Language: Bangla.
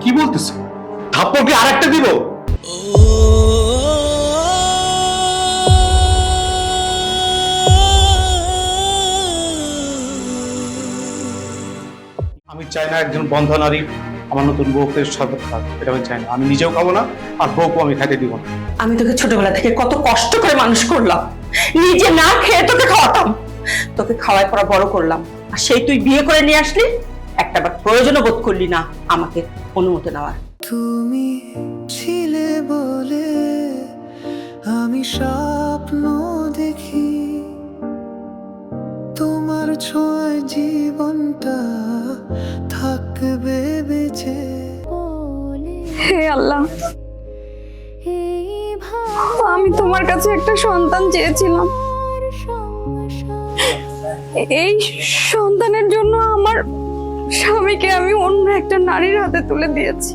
কি বলতেছে? থাপ্পড় কি আরেকটা দিব? আমি চাই না একজন বন্ধা নারী আমার নতুন বউকে শরবত খাক, এটা আমি চাই না। আমি নিজেও খাবো না, আর বউকেও আমি খাইতে দিব না। আমি তোকে ছোটবেলা থেকে কত কষ্ট করে মানুষ করলাম, নিজে না খেয়ে তোকে খাওয়াতাম, তোকে খাওয়াই পড়া বড় করলাম, আর সেই তুই বিয়ে করে নিয়ে আসলি, একটাবার প্রয়োজনও বোধ করলি না আমাকে অনুমতি নেওয়ার। তুমি ছিলে বলে আমি স্বপ্ন দেখি, তোমার ছোঁয়ায় জীবনটা থাকবে বেঁচে। হে আল্লাহ, আমি তোমার কাছে একটা সন্তান চেয়েছিলাম। এই সন্তানের জন্য আমার স্বামীকে আমি অন্য একটা নারীর হাতে তুলে দিয়েছি।